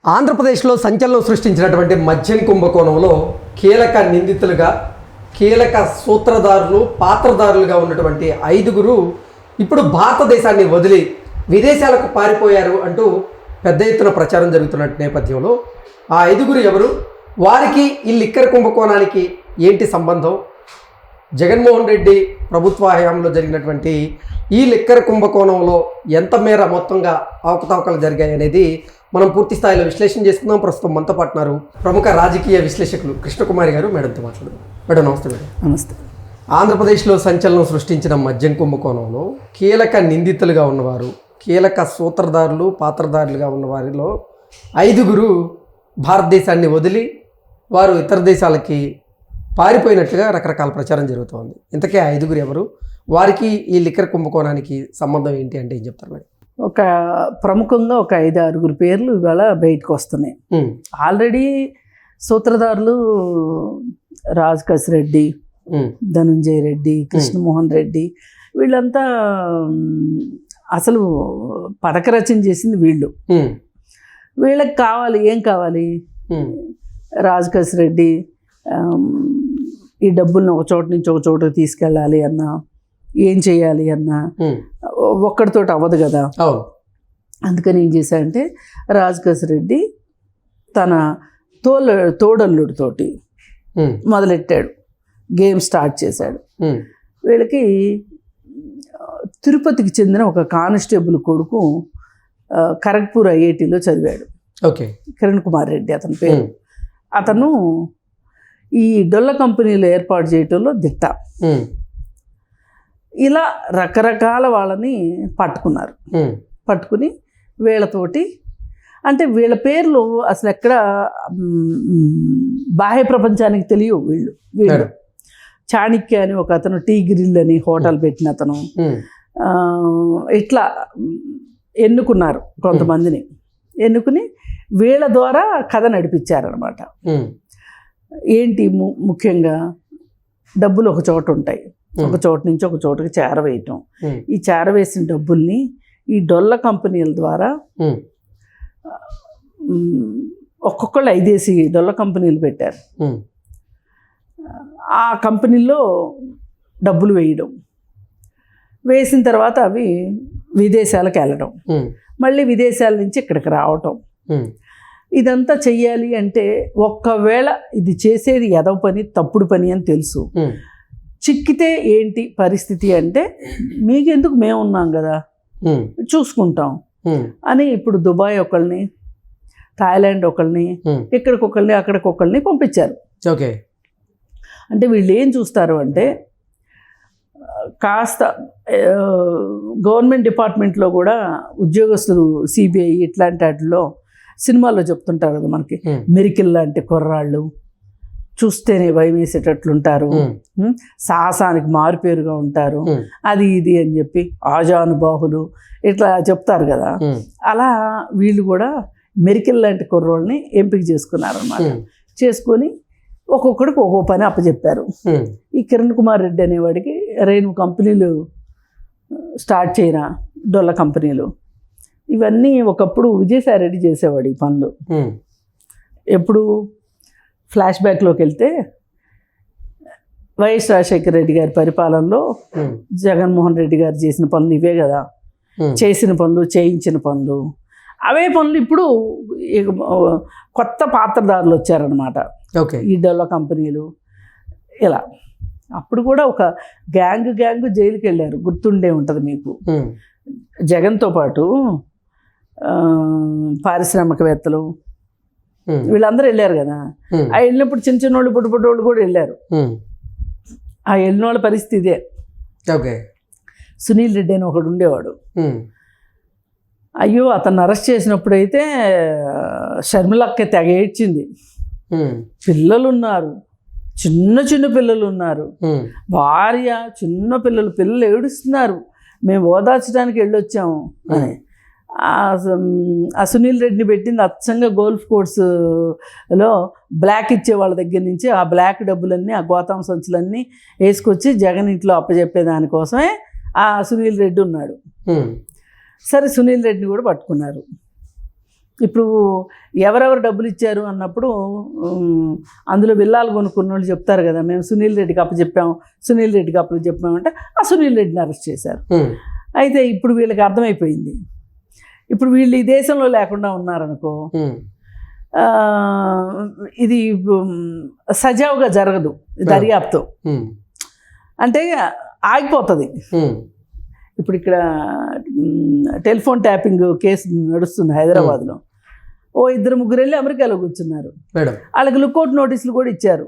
ఆంధ్రప్రదేశ్లో సంచలనం సృష్టించినటువంటి మద్యం కుంభకోణంలో కీలక నిందితులుగా కీలక సూత్రధారులు పాత్రధారులుగా ఉన్నటువంటి 5గురు ఇప్పుడు భారతదేశాన్ని వదిలి విదేశాలకు పారిపోయారు అంటూ పెద్ద ఎత్తున ప్రచారం జరుగుతున్న నేపథ్యంలో ఆ 5గురు ఎవరు, వారికి ఈ లిక్కర్ కుంభకోణానికి ఏంటి సంబంధం, జగన్మోహన్ రెడ్డి ప్రభుత్వ హయాంలో జరిగినటువంటి ఈ లిక్కర్ కుంభకోణంలో ఎంత మేర మొత్తంగా అవకతవకలు జరిగాయి అనేది మనం పూర్తి స్థాయిలో విశ్లేషణ చేసుకుందాం. ప్రస్తుతం మనతో పాటున్నారు ప్రముఖ రాజకీయ విశ్లేషకులు కృష్ణకుమారి గారు. మేడంతో మాట్లాడదాం. మేడం నమస్తే. మేడం నమస్తే. ఆంధ్రప్రదేశ్లో సంచలనం సృష్టించిన మద్యం కుంభకోణంలో కీలక నిందితులుగా ఉన్నవారు, కీలక సూత్రధారులు పాత్రధారులుగా ఉన్న వారిలో 5గురు భారతదేశాన్ని వదిలి వారు ఇతర దేశాలకి పారిపోయినట్లుగా రకరకాల ప్రచారం జరుగుతోంది. ఇంతకే 5గురు ఎవరు, వారికి ఈ లిక్కర్ కుంభకోణానికి సంబంధం ఏంటి అంటే ఏం చెప్తారు మేడం? ప్రముఖంగా ఒక 5-6 పేర్లు ఇవాళ బయటకు వస్తున్నాయి. ఆల్రెడీ సూత్రధారులు రాజ్ కసిరెడ్డి, ధనుంజయ రెడ్డి, కృష్ణమోహన్ రెడ్డి, వీళ్ళంతా అసలు పథక రచన చేసింది వీళ్ళు. వీళ్ళకి కావాలి, ఏం కావాలి? రాజ్ కసిరెడ్డి ఈ డబ్బుల్ని ఒక చోట నుంచి ఒక చోటకి తీసుకెళ్ళాలి అన్నా, ఏం చేయాలి అన్నా ఒక్కడితో అవ్వదు కదా. అందుకని ఏం చేశాడంటే రాజ్ కసిరెడ్డి తన తోడల్లుడితోటి మొదలెట్టాడు, గేమ్ స్టార్ట్ చేశాడు. వీళ్ళకి తిరుపతికి చెందిన ఒక కానిస్టేబుల్ కొడుకు ఖరగ్పూర్ ఐఐటిలో చదివాడు. ఓకే, కిరణ్ కుమార్ రెడ్డి అతని పేరు. అతను ఈ డొల్ల కంపెనీలు ఏర్పాటు చేయటంలో దిట్ట. ఇలా రకరకాల వాళ్ళని పట్టుకుని వీళ్ళతోటి, అంటే వీళ్ళ పేర్లు అసలు ఎక్కడ బాహ్య ప్రపంచానికి తెలియవు. వీళ్ళు చాణిక్య అని ఒక అతను, టీ గ్రిల్ అని హోటల్ పెట్టిన అతను, ఇట్లా ఎన్నుకున్నారు కొంతమందిని. ఎన్నుకుని వీళ్ళ ద్వారా కథ నడిపించారనమాట. ఏంటి ముఖ్యంగా డబ్బులు ఒక చోట ఉంటాయి, ఒక చోట నుంచి ఒక చోటకి చేరవేయటం. ఈ చేరవేసిన డబ్బుల్ని ఈ డొల్ల కంపెనీల ద్వారా ఒక్కొక్కళ్ళు 5 డొల్ల కంపెనీలు పెట్టారు. ఆ కంపెనీల్లో డబ్బులు వేసిన తర్వాత అవి విదేశాలకు వెళ్ళడం, మళ్ళీ విదేశాల నుంచి ఇక్కడికి రావటం. ఇదంతా చెయ్యాలి అంటే ఒక్కవేళ ఇది చేసేది ఎదవ పని, తప్పుడు పని అని తెలుసు, చిక్కితే ఏంటి పరిస్థితి అంటే, మీకెందుకు మేము ఉన్నాం కదా చూసుకుంటాం అని ఇప్పుడు దుబాయ్ ఒకళ్ళని, థాయిలాండ్ ఒకళ్ళని, ఇక్కడికొకళ్ళని అక్కడికొకళ్ళని పంపించారు. ఓకే, అంటే వీళ్ళు ఏం చూస్తారు అంటే, కాస్త గవర్నమెంట్ డిపార్ట్మెంట్లో కూడా ఉద్యోగస్తులు, సిబిఐ ఇట్లాంటి వాటిలో సినిమాల్లో చెప్తుంటారు కదా మనకి, మెరికల్ లాంటి కుర్రాళ్ళు చూస్తేనే భయం వేసేటట్లుంటారు, సాహసానికి మారుపేరుగా ఉంటారు, అది ఇది అని చెప్పి ఆజానుబాహులు ఇట్లా చెప్తారు కదా. అలా వీళ్ళు కూడా మెరికల్ లాంటి కుర్రోళ్ళని ఎంపిక చేసుకున్నారన్నమాట. చేసుకొని ఒక్కొక్కడికి ఒక్కొక్క పని అప్పచెప్పారు. ఈ కిరణ్ కుమార్ రెడ్డి అనేవాడికి నువ్వు కంపెనీలు స్టార్ట్ చేయరా, డొల్ల కంపెనీలు, ఇవన్నీ ఒకప్పుడు విజయసాయి రెడ్డి చేసేవాడు ఈ పనులు. ఎప్పుడు ఫ్లాష్ బ్యాక్లోకి వెళ్తే వైఎస్ రాజశేఖర రెడ్డి గారి పరిపాలనలో జగన్మోహన్ రెడ్డి గారు చేసిన పనులు ఇవే కదా, చేసిన పనులు, చేయించిన పనులు, అవే పనులు ఇప్పుడు కొత్త పాత్రధారులు వచ్చారనమాట. ఓకే, ఈ డొల్ల కంపెనీలు ఇలా. అప్పుడు కూడా ఒక గ్యాంగ్ జైలుకి వెళ్ళారు, గుర్తుండే ఉంటుంది మీకు. జగన్తో పాటు పారిశ్రామికవేత్తలు వీళ్ళందరూ వెళ్ళారు కదా. ఆ వెళ్ళినప్పుడు చిన్నోళ్ళు పుట్టుపట్టోళ్ళు కూడా వెళ్ళారు. ఆ వెళ్ళిన వాళ్ళ పరిస్థితి ఇదే. ఓకే, సునీల్ రెడ్డి అని ఒకడు ఉండేవాడు. అయ్యో, అతన్ని అరెస్ట్ చేసినప్పుడైతే షర్మిలక్క తెగ ఏడ్చింది. పిల్లలు ఉన్నారు, చిన్న పిల్లలు ఉన్నారు, భార్య, చిన్న పిల్లలు ఏడుస్తున్నారు, మేము ఓదార్చడానికి వెళ్ళొచ్చాము అని. ఆ సునీల్ రెడ్డిని పెట్టింది అచ్చంగా గోల్ఫ్ కోర్సులో బ్లాక్ ఇచ్చే వాళ్ళ దగ్గర నుంచి ఆ బ్లాక్ డబ్బులన్నీ, ఆ గోతాం సంచులన్నీ వేసుకొచ్చి జగన్ ఇంట్లో అప్పచెప్పే దానికోసమే ఆ సునీల్ రెడ్డి ఉన్నాడు. సరే, సునీల్ రెడ్డిని కూడా పట్టుకున్నారు. ఇప్పుడు ఎవరెవరు డబ్బులు ఇచ్చారు అన్నప్పుడు అందులో విల్లాలు కొనుక్కున్న వాళ్ళు చెప్తారు కదా, మేము సునీల్ రెడ్డికి అప్పచెప్పాము, సునీల్ రెడ్డికి అప్పచెప్పామంటే ఆ సునీల్ రెడ్డిని అరెస్ట్ చేశారు. అయితే ఇప్పుడు వీళ్ళకి అర్థమైపోయింది, ఇప్పుడు వీళ్ళు ఈ దేశంలో లేకుండా ఉన్నారనుకో ఇది సజావుగా జరగదు దర్యాప్తు, అంటే ఆగిపోతుంది. ఇప్పుడు ఇక్కడ టెలిఫోన్ ట్యాపింగ్ కేసు నడుస్తుంది హైదరాబాద్లో. ఓ 2-3 వెళ్ళి అమెరికాలో కూర్చున్నారు, వాళ్ళకి లుకౌట్ నోటీసులు కూడా ఇచ్చారు.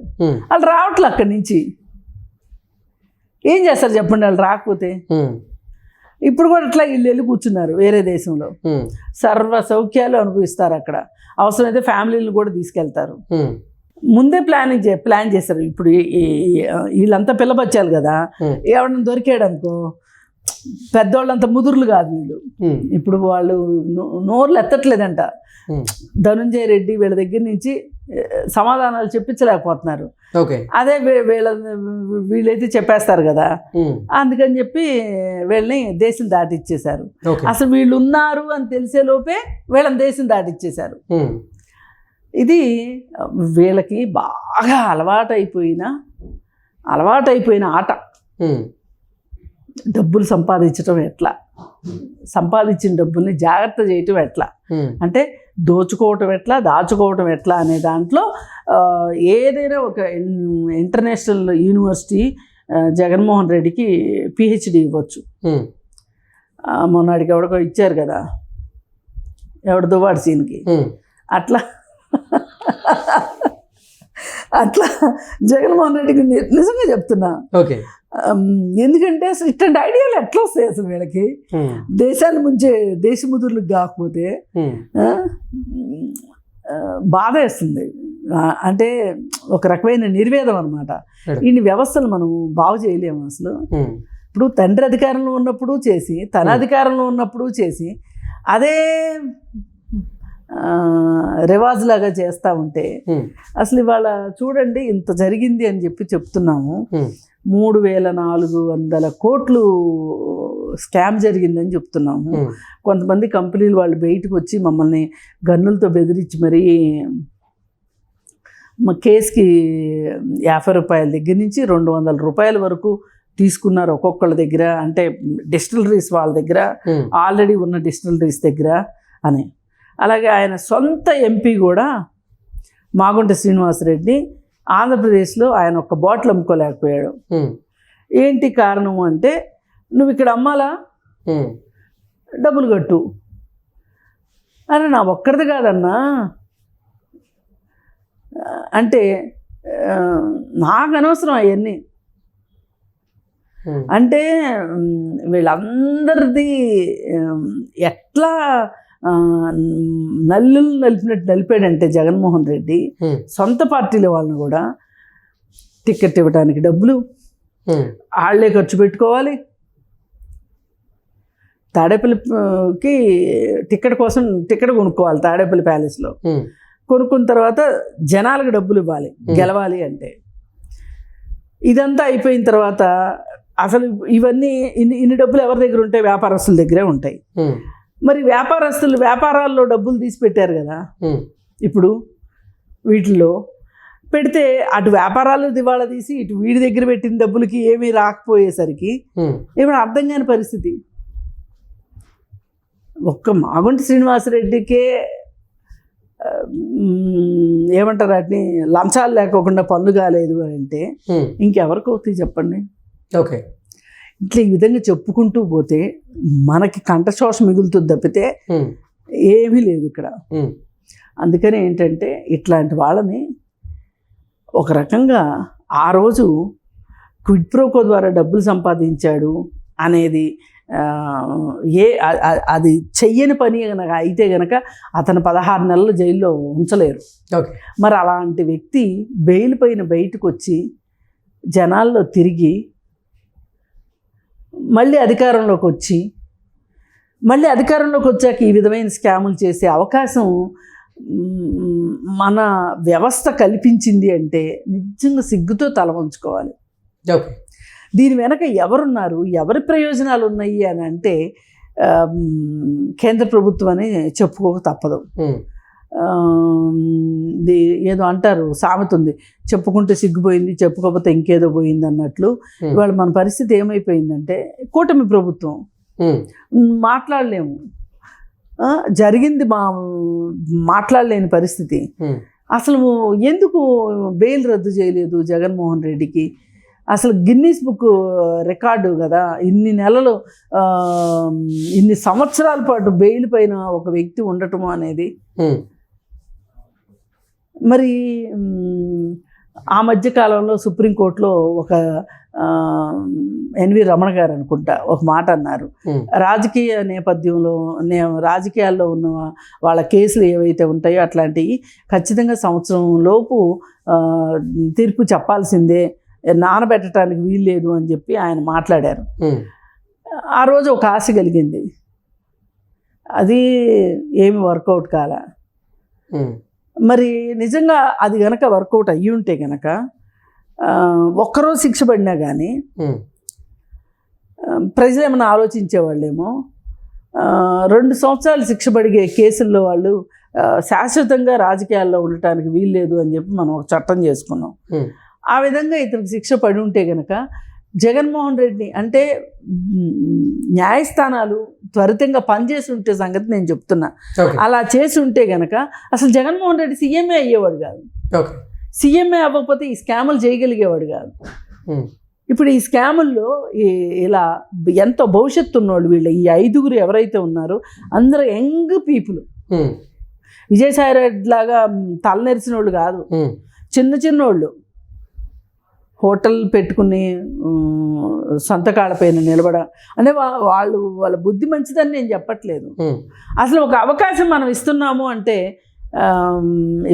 వాళ్ళు రావట్లే అక్కడి నుంచి. ఏం చేస్తారు చెప్పండి వాళ్ళు రాకపోతే? ఇప్పుడు కూడా అట్లా వీళ్ళు వెళ్ళి కూర్చున్నారు వేరే దేశంలో, సర్వ సౌఖ్యాలు అనుభవిస్తారు అక్కడ. అవసరమైతే ఫ్యామిలీని కూడా తీసుకెళ్తారు. ముందే ప్లాన్ చేస్తారు. ఇప్పుడు వీళ్ళంతా పిల్లబచ్చాలి కదా, ఎవడన్నా దొరికాడు అనుకో, పెద్దవాళ్ళంతా ముదురులు కాదు వీళ్ళు. ఇప్పుడు వాళ్ళు నోర్లు ఎత్తట్లేదంట. ధనుంజయ రెడ్డి వీళ్ళ దగ్గర నుంచి సమాధానాలు చెప్పించలేకపోతున్నారు. అదే వీళ్ళైతే చెప్పేస్తారు కదా, అందుకని చెప్పి వీళ్ళని దేశం దాటిచ్చేశారు. అసలు వీళ్ళు ఉన్నారు అని తెలిసే లోపే వీళ్ళని దేశం దాటిచ్చేశారు. ఇది వీళ్ళకి బాగా అలవాటైపోయిన ఆట. డబ్బులు సంపాదించడం ఎట్లా, సంపాదించిన డబ్బుల్ని జాగ్రత్త చేయటం ఎట్లా, అంటే దోచుకోవటం ఎట్లా, దాచుకోవటం ఎట్లా అనే దాంట్లో ఏదైనా ఒక ఇంటర్నేషనల్ యూనివర్సిటీ జగన్మోహన్ రెడ్డికి పిహెచ్డి ఇవ్వచ్చు. మొన్నటికి ఎవడికో ఇచ్చారు కదా, ఎవడు దువ్వాడు సీన్కి, అట్లా జగన్మోహన్ రెడ్డికి నిజంగా చెప్తున్నా. ఎందుకంటే అసలు ఇట్లాంటి ఐడియాలు ఎట్లా వస్తాయి అసలు వీళ్ళకి? దేశాల ముంచే దేశముదురులకు కాకపోతే బాధ వేస్తుంది. అంటే ఒక రకమైన నిర్వేదం అనమాట. ఇన్ని వ్యవస్థలు మనం బాగు చేయలేము అసలు. ఇప్పుడు తండ్రి అధికారంలో ఉన్నప్పుడు చేసి, తన అధికారంలో ఉన్నప్పుడు చేసి, అదే రివాజ్లాగా చేస్తూ ఉంటే అసలు ఇవాళ చూడండి ఇంత జరిగింది అని చెప్తున్నాము. 3400 కోట్లు స్కామ్ జరిగిందని చెప్తున్నాము. కొంతమంది కంపెనీలు వాళ్ళు బయటకు వచ్చి మమ్మల్ని గన్నులతో బెదిరించి మరీ మా కేసుకి 50 రూపాయల దగ్గర నుంచి 200 రూపాయల వరకు తీసుకున్నారు ఒక్కొక్కళ్ళ దగ్గర. అంటే డిస్టిలరీస్ వాళ్ళ దగ్గర, ఆల్రెడీ ఉన్న డిస్టిలరీస్ దగ్గర అని. అలాగే ఆయన సొంత ఎంపీ కూడా మాగుంట శ్రీనివాసరెడ్డి ఆంధ్రప్రదేశ్లో ఆయన ఒక బాటిల్ అమ్ముకోలేకపోయాడు. ఏంటి కారణం అంటే, నువ్వు ఇక్కడ అమ్మాలా, డబ్బులు కట్టు. అరే నా ఒక్కరిది కాదన్నా, అంటే నాకు అనవసరం అవన్నీ. అంటే వీళ్ళందరిది ఎట్లా నల్లులు నలిపినట్టు నలిపాడంటే జగన్మోహన్ రెడ్డి సొంత పార్టీల వాళ్ళని కూడా టికెట్ ఇవ్వడానికి డబ్బులు వాళ్ళే ఖర్చు పెట్టుకోవాలి. తాడేపల్లికి టికెట్ కోసం టికెట్ కొనుక్కోవాలి తాడేపల్లి ప్యాలెస్లో. కొనుక్కున్న తర్వాత జనాలకు డబ్బులు ఇవ్వాలి గెలవాలి అంటే. ఇదంతా అయిపోయిన తర్వాత అసలు ఇవన్నీ ఇన్ని డబ్బులు ఎవరి దగ్గర ఉంటాయి? వ్యాపారస్తుల దగ్గరే ఉంటాయి. మరి వ్యాపారస్తులు వ్యాపారాల్లో డబ్బులు తీసి పెట్టారు కదా, ఇప్పుడు వీటిల్లో పెడితే అటు వ్యాపారాలు దివాళా తీసి ఇటు వీడి దగ్గర పెట్టిన డబ్బులకి ఏమీ రాకపోయేసరికి ఇప్పుడు అర్థం కాని పరిస్థితి. ఒక్క మాగుంట శ్రీనివాసరెడ్డికే ఏమంటారు వాటిని, లంచాలు లేకోకుండా పనులు కాలేదు అని అంటే ఇంకెవరికి అవుతాయి చెప్పండి? ఓకే, ఇట్లా ఈ విధంగా చెప్పుకుంటూ పోతే మనకి కంఠశోష మిగులుతుంది తప్పితే ఏమీ లేదు ఇక్కడ. అందుకని ఏంటంటే ఇట్లాంటి వాళ్ళని ఒక రకంగా ఆ రోజు క్విడ్ ప్రోకో ద్వారా డబ్బులు సంపాదించాడు అనేది అది చెయ్యని పని కనుక అయితే కనుక అతను 16 నెలలు జైల్లో ఉంచలేరు. మరి అలాంటి వ్యక్తి బెయిల్ పైన బయటకు వచ్చి జనాల్లో తిరిగి మళ్ళీ అధికారంలోకి వచ్చాక ఈ విధమైన స్కాములు చేసే అవకాశం మన వ్యవస్థ కల్పించింది అంటే నిజంగా సిగ్గుతో తల వంచుకోవాలి. దీని వెనక ఎవరున్నారు, ఎవరి ప్రయోజనాలు ఉన్నాయి అని అంటే కేంద్ర ప్రభుత్వం అని చెప్పుకోక తప్పదు. ఏదో అంటారు, సామెత ఉంది, చెప్పుకుంటే సిగ్గుపోయింది, చెప్పుకోకపోతే ఇంకేదో పోయింది అన్నట్లు. ఇవాళ మన పరిస్థితి ఏమైపోయిందంటే కూటమి ప్రభుత్వం, మాట్లాడలేము, జరిగింది మాట్లాడలేని పరిస్థితి. అసలు ఎందుకు బెయిల్ రద్దు చేయలేదు జగన్మోహన్ రెడ్డికి? అసలు గిన్నీస్ బుక్ రికార్డు కదా, ఇన్ని నెలలు ఇన్ని సంవత్సరాల పాటు బెయిల్ పైన ఒక వ్యక్తి ఉండటము అనేది. మరి ఆ మధ్యకాలంలో సుప్రీంకోర్టులో ఒక ఎన్వి రమణ గారు అనుకుంటా ఒక మాట అన్నారు, రాజకీయ నేపథ్యంలో రాజకీయాల్లో ఉన్న వాళ్ళ కేసులు ఏవైతే ఉంటాయో అట్లాంటివి ఖచ్చితంగా సంవత్సరం లోపు తీర్పు చెప్పాల్సిందే, నానబెట్టడానికి వీల్లేదు అని చెప్పి ఆయన మాట్లాడారు. ఆ రోజు ఒక ఆశ కలిగింది, అది ఏమి వర్కౌట్ కాల. మరి నిజంగా అది గనక వర్కౌట్ అయ్యి ఉంటే గనక ఒక్కరోజు శిక్ష పడినా కానీ ప్రజలు ఏమైనా ఆలోచించేవాళ్ళేమో. 2 సంవత్సరాలు శిక్ష పడిగే కేసుల్లో వాళ్ళు శాశ్వతంగా రాజకీయాల్లో ఉండటానికి వీల్లేదు అని చెప్పి మనం ఒక చట్టం చేసుకున్నాం. ఆ విధంగా ఇతనికి శిక్ష పడి ఉంటే గనక జగన్మోహన్ రెడ్డి అంటే న్యాయస్థానాలు త్వరితంగా పనిచేసి ఉంటే సంగతి నేను చెప్తున్నా. అలా చేసి ఉంటే గనక అసలు జగన్మోహన్ రెడ్డి సీఎంఏ అయ్యేవాడు కాదు. సీఎంఏ అవ్వకపోతే ఈ స్కాములు చేయగలిగేవాడు కాదు. ఇప్పుడు ఈ స్కాముల్లో ఇలా ఎంతో భవిష్యత్తు ఉన్నోళ్ళు వీళ్ళు, ఈ 5గురు ఎవరైతే ఉన్నారో అందరూ యంగ్ పీపుల్. విజయసాయి రెడ్డి లాగా తలనెరిసిన వాళ్ళు కాదు, చిన్నోళ్ళు హోటల్ పెట్టుకుని సొంతకాళ్ళపైన నిలబడ అంటే వాళ్ళ బుద్ధి మంచిదని నేను చెప్పట్లేదు. అసలు ఒక అవకాశం మనం ఇస్తున్నాము అంటే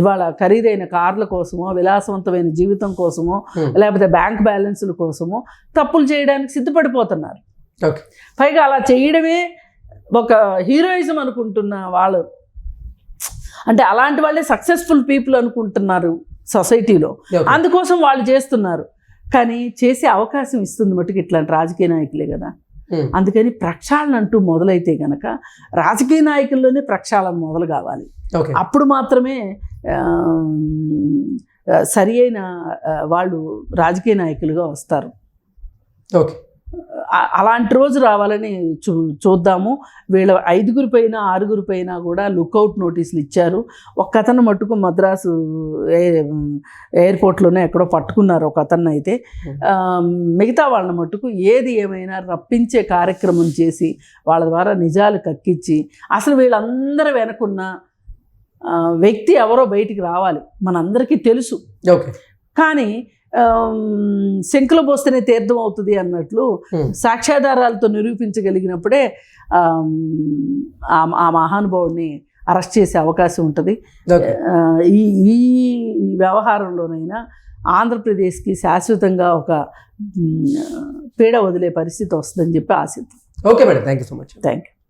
ఇవాళ ఖరీదైన కార్ల కోసమో, విలాసవంతమైన జీవితం కోసమో, లేకపోతే బ్యాంక్ బ్యాలెన్సుల కోసమో తప్పులు చేయడానికి సిద్ధపడిపోతున్నారు. పైగా అలా చేయడమే ఒక హీరోయిజం అనుకుంటున్న వాళ్ళు, అంటే అలాంటి వాళ్ళే సక్సెస్ఫుల్ పీపుల్ అనుకుంటున్నారు సొసైటీలో. అందుకోసం వాళ్ళు చేస్తున్నారు. కానీ చేసే అవకాశం ఇస్తుంది మటుకు ఇట్లాంటి రాజకీయ నాయకులే కదా. అందుకని ప్రక్షాళన అంటూ మొదలైతే గనక రాజకీయ నాయకుల్లోనే ప్రక్షాళన మొదలు కావాలి. అప్పుడు మాత్రమే సరి అయిన వాళ్ళు రాజకీయ నాయకులుగా వస్తారు. అలాంటి రోజు రావాలని చూద్దాము. వీళ్ళ 5గురి పైన 6గురి పైన కూడా లుక్అవుట్ నోటీసులు ఇచ్చారు. ఒక అతను మట్టుకు మద్రాసు ఎయిర్పోర్ట్లోనే ఎక్కడో పట్టుకున్నారు ఒక అతన్ని. అయితే మిగతా వాళ్ళ మట్టుకు ఏది ఏమైనా రప్పించే కార్యక్రమం చేసి వాళ్ళ ద్వారా నిజాలు కక్కించి అసలు వీళ్ళందరూ వెనకున్న వ్యక్తి ఎవరో బయటికి రావాలి. మనందరికీ తెలుసు, కానీ శంకులో పోస్తేనే తీర్థం అవుతుంది అన్నట్లు సాక్ష్యాధారాలతో నిరూపించగలిగినప్పుడే ఆ మహానుభావుడిని అరెస్ట్ చేసే అవకాశం ఉంటుంది. ఈ వ్యవహారంలోనైనా ఆంధ్రప్రదేశ్కి శాశ్వతంగా ఒక పీడ వదిలే పరిస్థితి వస్తుందని చెప్పి ఆశిద్దాం. Okay madam, thank you so much. Thank you.